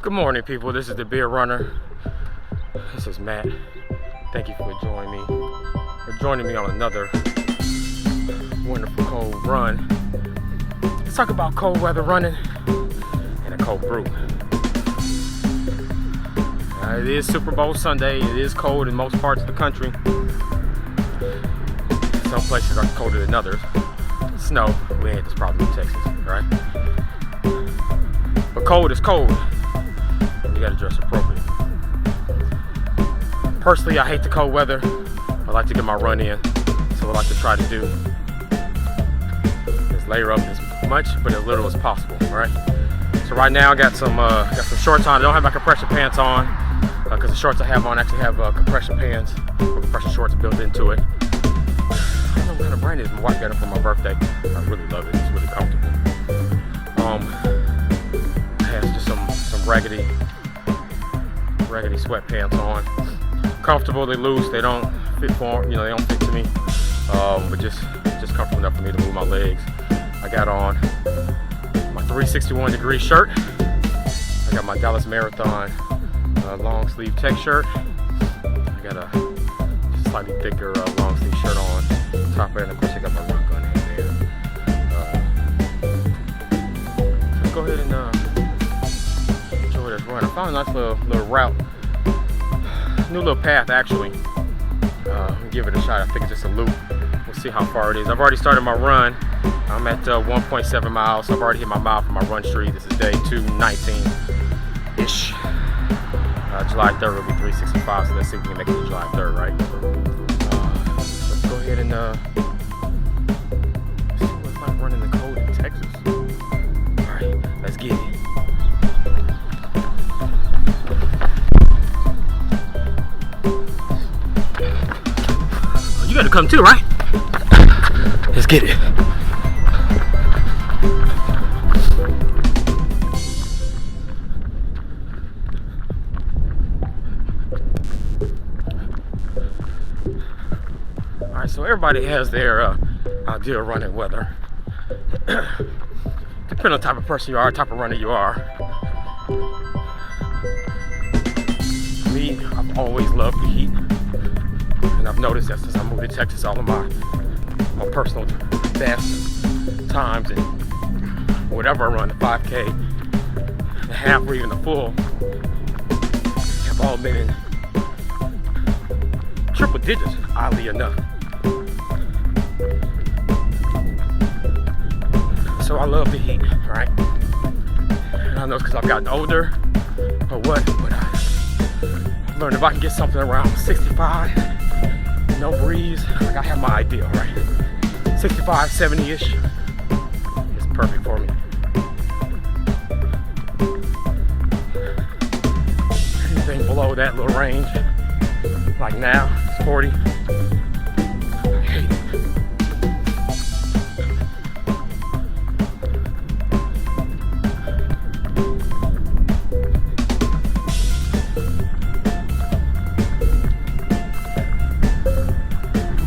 Good morning, people. This is the Beer Runner. This is Matt. Thank you for joining me on another wonderful cold run. Let's talk about cold weather running and a cold brew. It is Super Bowl Sunday. It is cold in most parts of the country. Some places are colder than others. Snow, we ain't this problem in Texas, right? But cold is cold. You gotta dress appropriately. Personally, I hate the cold weather. I like to get my run in, so what I like to try to do is layer up as much but as little as possible. All right. So right now I got some shorts on. I don't have my compression pants on because the shorts I have on actually have compression pants or compression shorts built into it. I don't know what kind of brand it is. My wife got it for my birthday. I really love it. It's really comfortable. It has just some raggedy sweatpants on. Comfortable, they loose, they don't fit they don't fit to me. But just comfortable enough for me to move my legs. I got on my 361 degree shirt. I got my Dallas Marathon long sleeve tech shirt. I got a slightly thicker long sleeve shirt on top of it, and of course I got my run gun in there. Let's go ahead and enjoy this run. I found a nice little route. New little path actually. Give it a shot. I think it's just a loop. We'll see how far it is. I've already started my run. I'm at 1.7 miles. So I've already hit my mile for my run streak. This is day 219-ish. July 3rd will be 365. So let's see if we can make it to July 3rd, right? Let's go ahead and see what it's like running the cold in Texas. All right, let's get it. You gotta come too, right? Let's get it. Alright, so everybody has their ideal running weather. Depending on the type of person you are, type of runner you are. Me, I've always loved the heat. And I've noticed that since I moved to Texas, all of my personal best times and whatever I run, the 5K, the half or even the full, have all been in triple digits, oddly enough. So I love the heat, right? And I know it's because I've gotten older or what, but I learned if I can get something around 65, no breeze, like I have my ideal, right? 65, 70-ish is perfect for me. Anything below that little range, like now, it's 40. I hate it.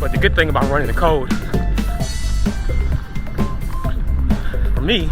But the good thing about running the cold, for me,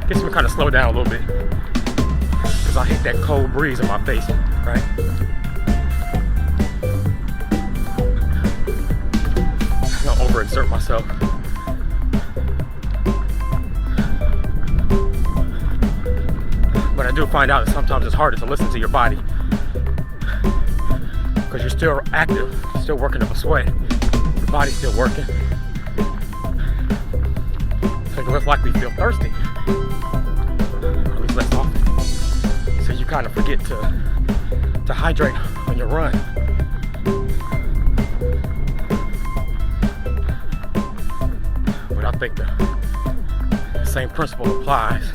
gets me kind of slow down a little bit because I hate that cold breeze in my face, right? I don't overexert myself. But I do find out that sometimes it's harder to listen to your body because you're still active, still working up a sweat, your body's still working. So you less likely to feel thirsty, or at least less often. So you kind of forget to hydrate on your run. But I think the same principle applies.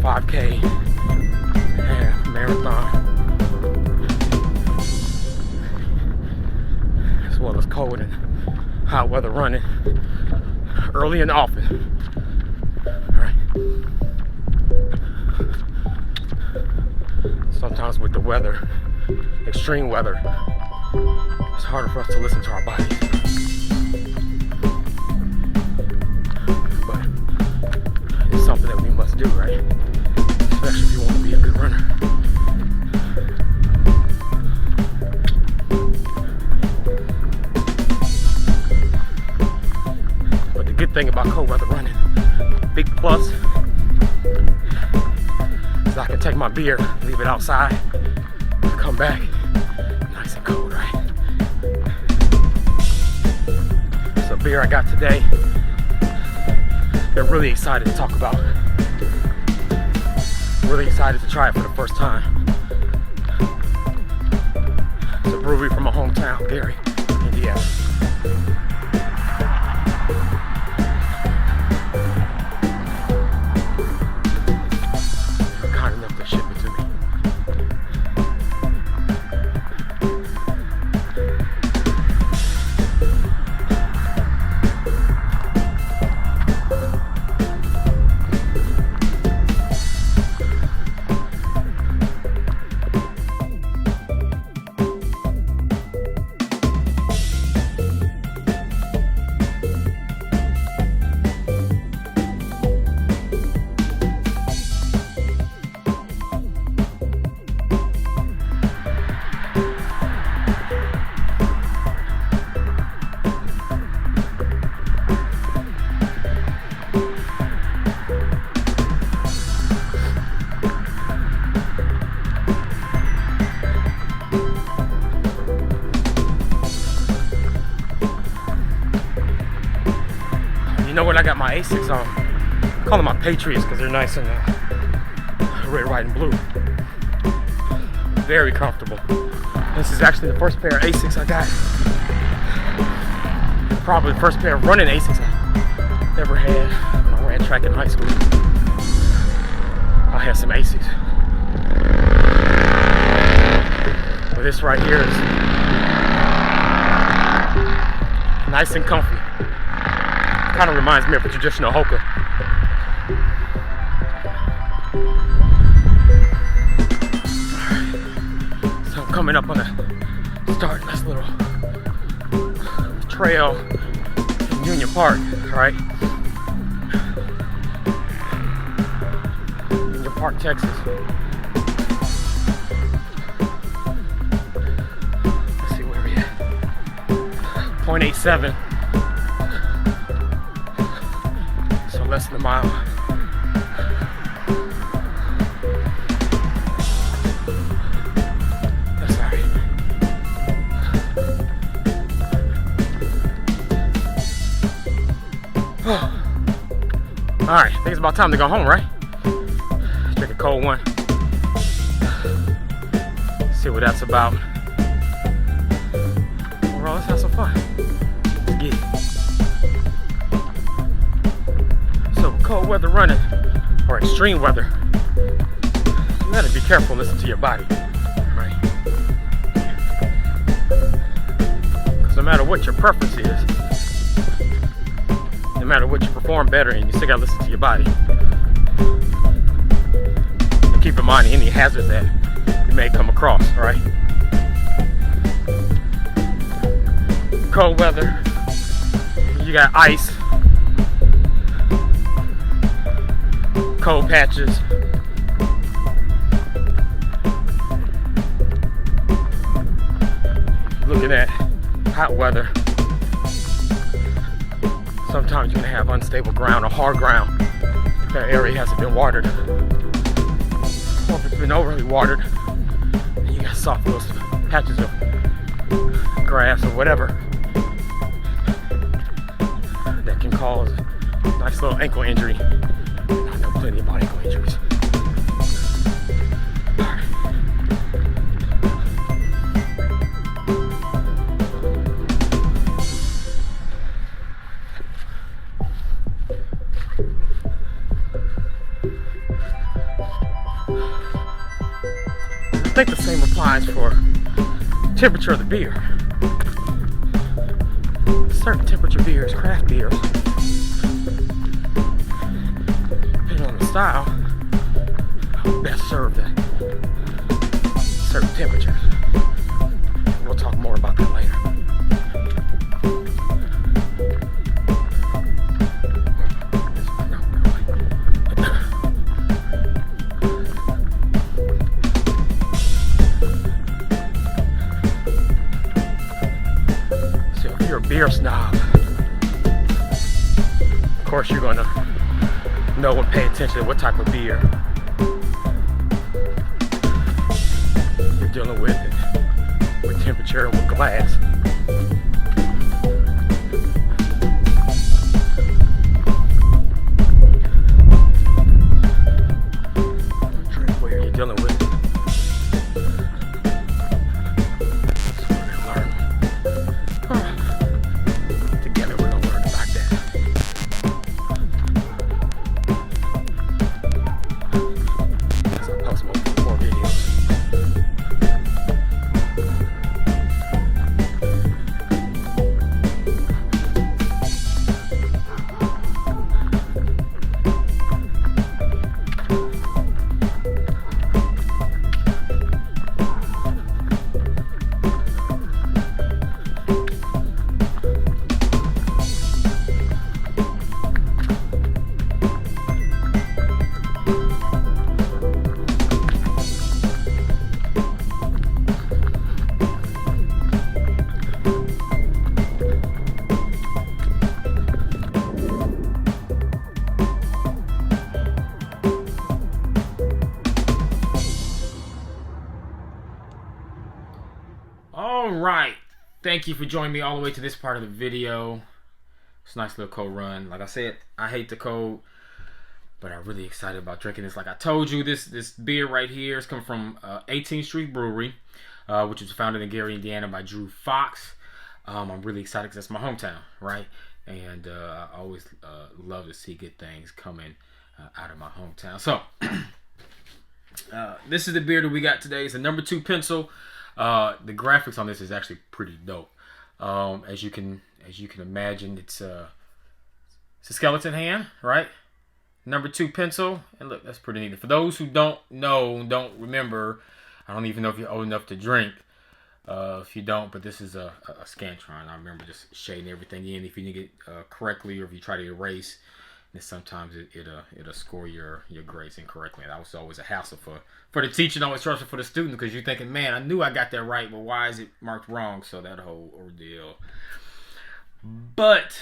5K, half, marathon, as well as cold and hot weather running, early and often. All right. Sometimes with the weather, extreme weather, it's harder for us to listen to our bodies. But good thing about cold weather running. Big plus is I can take my beer, leave it outside, come back, nice and cold, right? So beer I got today, they're really excited to talk about. Really excited to try it for the first time. It's a brewery from my hometown, Gary, Indiana. They're kind enough to ship it to me. You know what? I got my Asics on. I call them my Patriots because they're nice and red, white, and blue. Very comfortable. This is actually the first pair of Asics I got. Probably the first pair of running Asics I ever had when I ran track in high school. I had some Asics. But this right here is nice and comfy. Kind of reminds me of a traditional Hoka. So I'm coming up on a start nice little trail in Union Park, right? Union Park, Texas. Let's see where we at. 0.87. Less than a mile. That's all right. All right, I think it's about time to go home, right? Drink a cold one. See what that's about. Well, let's have some fun. Let's get it. Cold weather running or extreme weather, you gotta be careful and listen to your body, right? Because no matter what your preference is, no matter what you perform better in, you still gotta listen to your body. And keep in mind any hazards that you may come across, right? Cold weather, you got ice, cold patches, looking at hot weather. Sometimes you're gonna have unstable ground or hard ground. That area hasn't been watered, or if it's been overly watered, and you got soft little patches of grass or whatever that can cause a nice little ankle injury. Plenty of ankle injuries. Right. I think the same applies for temperature of the beer. Certain temperature beers, craft beers, style best served at certain temperatures. We'll talk more about that later. So if you're a beer snob, course, you're gonna know and pay attention to what type of beer you're dealing with, and with temperature and with glass. Drink where you're dealing with. Together we're gonna learn about that. As I post more videos. Alright, thank you for joining me all the way to this part of the video. It's a nice little cold run. Like I said, I hate the cold, but I'm really excited about drinking this. Like I told you, this beer right here is coming from 18th Street Brewery, which was founded in Gary, Indiana by Drew Fox. I'm really excited because that's my hometown, right? And I always love to see good things coming out of my hometown. So, this is the beer that we got today. It's a number 2 pencil. The graphics on this is actually pretty dope. As you can imagine, it's a skeleton hand, right? Number 2 pencil, and look, that's pretty neat. For those who don't remember, I don't even know if you're old enough to drink. If you don't, but this is a Scantron. I remember just shading everything in. If you didn't get correctly, or if you try to erase, then sometimes it'll score your grades incorrectly. And that was always a hassle for the teacher and always stressful for the student, because you're thinking, man, I knew I got that right, but why is it marked wrong? So that whole ordeal. But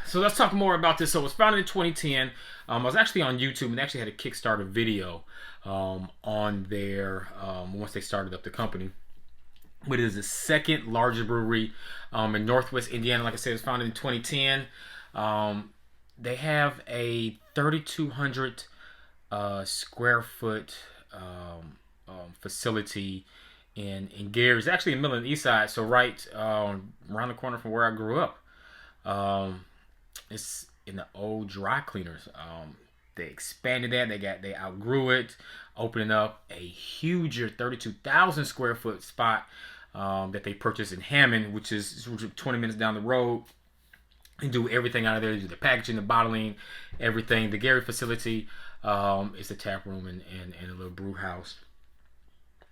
so let's talk more about this. So it was founded in 2010. I was actually on YouTube and actually had a Kickstarter video on there once they started up the company. But it is the second largest brewery in Northwest Indiana. Like I said, it was founded in 2010. They have a 3,200 square foot facility in Gary. It's actually in the middle of the east side, so right around the corner from where I grew up. It's in the old dry cleaners. They expanded that. They outgrew it, opening up a huger 32,000 square foot spot that they purchased in Hammond, which is 20 minutes down the road. And do everything out of there. Do the packaging, the bottling, everything. The Gary facility is the tap room and a little brew house.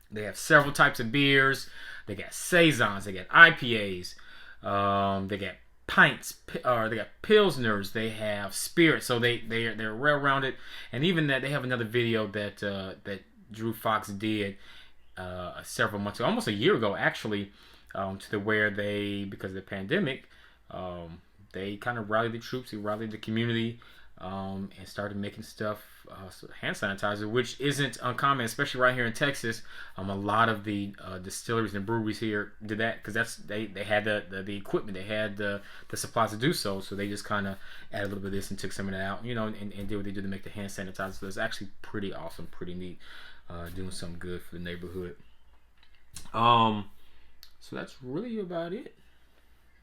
They have several types of beers. They got saisons. They got IPAs. They got pints. They got pilsners. They have spirits. So they're well rounded. And even that, they have another video that Drew Fox did several months ago, almost a year ago actually, to the where they, because of the pandemic, they kind of rallied the troops, they rallied the community, and started making stuff, hand sanitizer, which isn't uncommon, especially right here in Texas. A lot of the distilleries and breweries here did that because they had the equipment, they had the supplies to do so. So they just kind of added a little bit of this and took some of that out, and did what they did to make the hand sanitizer. So it's actually pretty awesome, pretty neat, doing something good for the neighborhood. So that's really about it.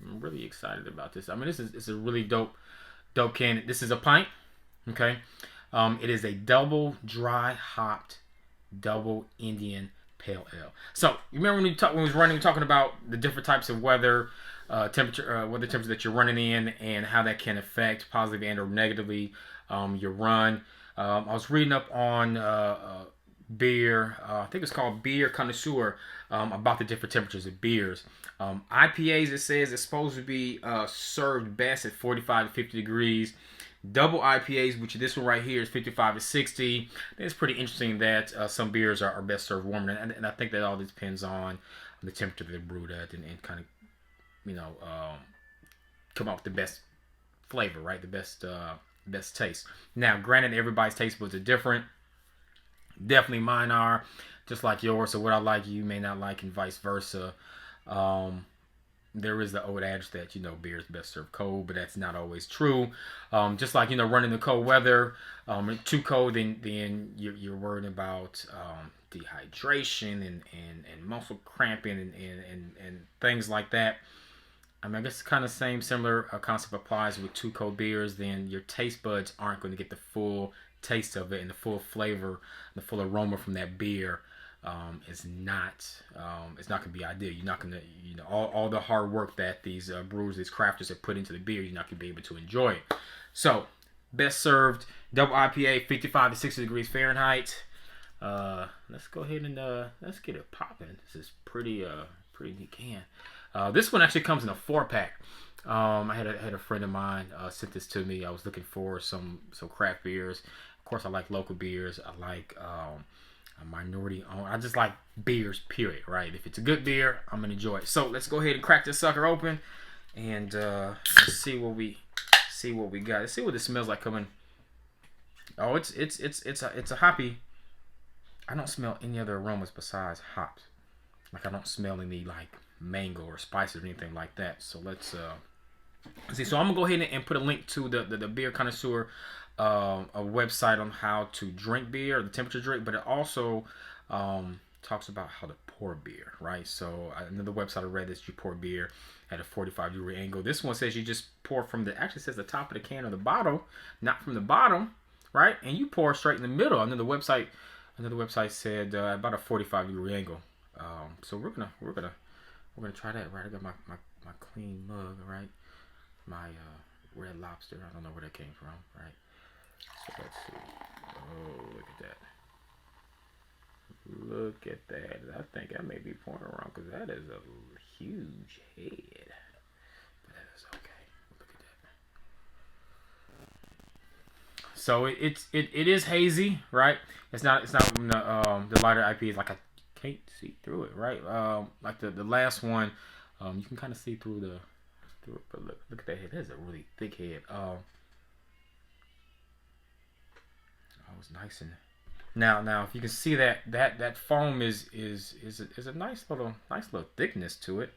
I'm really excited about this. I mean, it's a really dope can. This is a pint, okay? It is a double dry hopped, double Indian pale ale. So you remember when we were talking about the different types of weather temperature that you're running in and how that can affect positively and or negatively your run. I was reading up on beer, I think it's called Beer Connoisseur, about the different temperatures of beers. IPAs, it says it's supposed to be served best at 45 to 50 degrees. Double IPAs, which this one right here is 55 to 60. I think it's pretty interesting that some beers are best served warmer, and I think that all depends on the temperature they're brewed at and kind of, come out with the best flavor, right? The best taste. Now, granted, everybody's taste buds are different. Definitely mine are, just like yours. So what I like, you may not like, and vice versa. There is the old adage that, beer is best served cold, but that's not always true. Just like, running the cold weather, too cold, then you're worried about dehydration and muscle cramping and things like that. I mean, I guess it's kind of similar concept applies with too cold beers. Then your taste buds aren't going to get the full taste of it, and the full flavor, the full aroma from that beer is not it's not going to be ideal. You're not going to, all the hard work that these brewers, these crafters have put into the beer, you're not going to be able to enjoy it. So, best served double IPA, 55 to 60 degrees Fahrenheit. Let's go ahead and let's get it popping. This is pretty neat can. This one actually comes in a 4-pack. I had a friend of mine sent this to me. I was looking for some craft beers. Of course, I like local beers. I like a minority owned. I just like beers, period. Right? If it's a good beer, I'm gonna enjoy it. So let's go ahead and crack this sucker open, and let's see what we got. Let's see what this smells like coming. Oh, it's a hoppy. I don't smell any other aromas besides hops. Like I don't smell any like mango or spices or anything like that. So let's see. So I'm gonna go ahead and put a link to the Beer Connoisseur, a website on how to drink beer, the temperature drink, but it also talks about how to pour beer, right? So another website I read is you pour beer at a 45-degree angle. This one says you just pour from actually says the top of the can or the bottle, not from the bottom, right? And you pour straight in the middle. Another website said about a 45-degree angle. So we're gonna try that, right? I got my clean mug, right? My Red Lobster. I don't know where that came from, right? So let's see. Oh, look at that. Look at that. I think I may be pointing wrong because that is a huge head. But that is okay. Look at that. So it is hazy, right? It's not the lighter IPA is like I can't see through it, right? Like the last one, you can kind of see through it, but look at that head. That's a really thick head. It's nice and now if you can see that foam is a nice little thickness to it.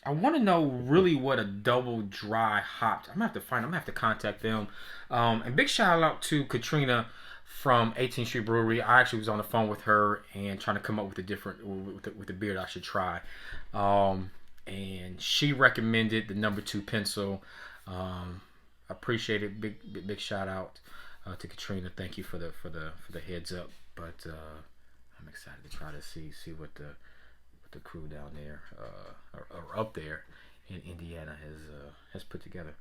I want to know really what a double dry hopped. I'm gonna have to contact them. And big shout out to Katrina from 18th Street Brewery. I actually was on the phone with her and trying to come up with with the beer that I should try. And she recommended the number 2 pencil. Appreciate it. Big shout out to Katrina. Thank you for the heads up. But I'm excited to try to see what the crew down there or up there in Indiana has put together.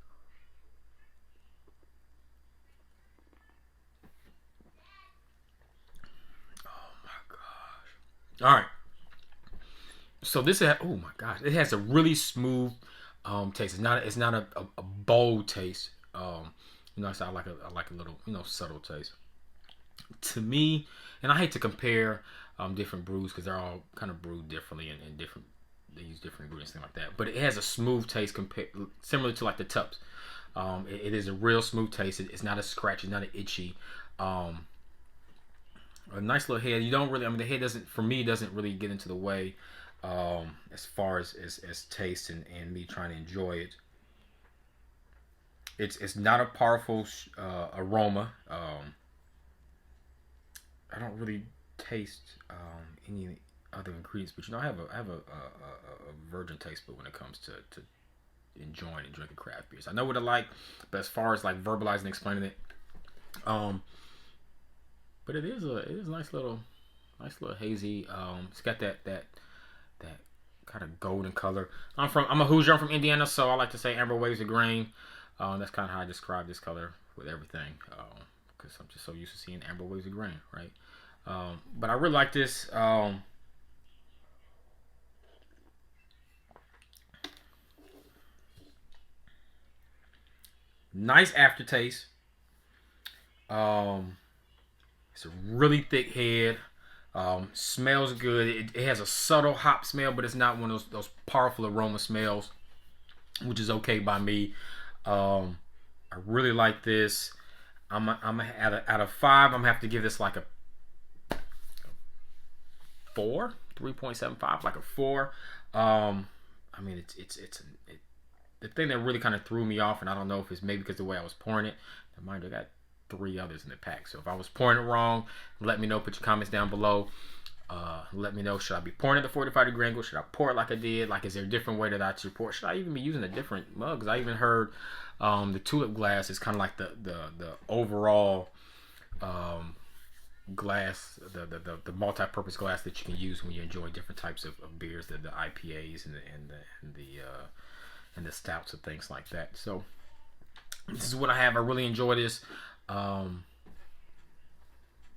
Oh my gosh! All right. So this oh my gosh, it has a really smooth taste. It's not a bold taste. I like a little subtle taste. To me, and I hate to compare different brews because they're all kind of brewed differently and different. They use different ingredients, things like that. But it has a smooth taste similar to like the Tupps. It is a real smooth taste. It's not a scratchy, not an itchy. A nice little head. You don't really. The head doesn't really get into the way as far as taste and me trying to enjoy it. It's not a powerful aroma. I don't really taste any other ingredients, but I have a virgin taste bud when it comes to enjoying and drinking craft beers. I know what I like, but as far as like verbalizing and explaining it, but it is a nice little hazy. It's got that kind of golden color. I'm a Hoosier. I'm from Indiana, so I like to say amber waves of grain. That's kind of how I describe this color with everything, because I'm just so used to seeing amber waves of grain, right? But I really like this. Nice aftertaste. It's a really thick head. Smells good. It has a subtle hop smell, but it's not one of those powerful aroma smells, which is okay by me. I really like this. I'm out of 5. I'm gonna have to give this like a 4, 3.75, like a 4. I mean, the thing that really kind of threw me off, and I don't know if it's maybe because the way I was pouring it. Mind you, I got 3 others in the pack. So if I was pouring it wrong, let me know. Put your comments down below. Let me know, should I be pouring at the 45-degree angle? Should I pour it like I did? Like, is there a different way that I should pour? Should I even be using a different mug? Because I even heard the tulip glass is kind of like the overall glass, the multi-purpose glass that you can use when you enjoy different types of beers, the IPAs and the stouts and things like that. So this is what I have. I really enjoy this.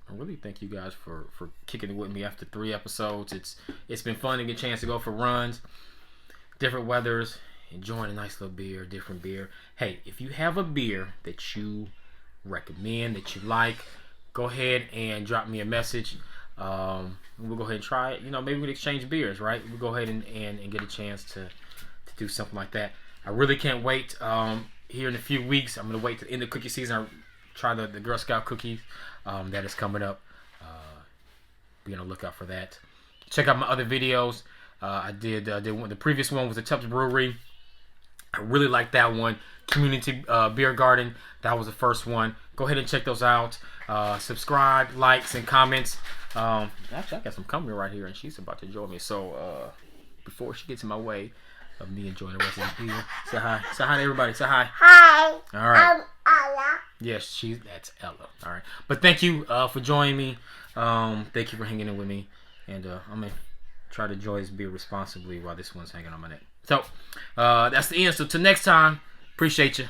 I really thank you guys for kicking it with me after 3 episodes. It's been fun to get a chance to go for runs, different weathers, enjoying a nice little beer, different beer. Hey, if you have a beer that you recommend, that you like, go ahead and drop me a message. We'll go ahead and try it. You know, maybe we can exchange beers, right? We'll go ahead and get a chance to do something like that. I really can't wait. Here in a few weeks, I'm going to wait to end the cookie season. I'll try the Girl Scout cookies that is coming up. Be on the lookout for that. Check out my other videos. I did one. The previous one was the Untappd Brewery. I really like that one. Community Beer Garden. That was the first one. Go ahead and check those out. Subscribe, likes, and comments. Actually, I got some company right here, and she's about to join me. So before she gets in my way of me enjoying the rest of the beer, say hi. Say hi to everybody. Say hi. Hi. All right. I'm Ella. Yes, that's Ella. All right. But thank you for joining me. Thank you for hanging in with me. And I'm going to try to enjoy this beer responsibly while this one's hanging on my neck. So, that's the end. So, till next time, appreciate you.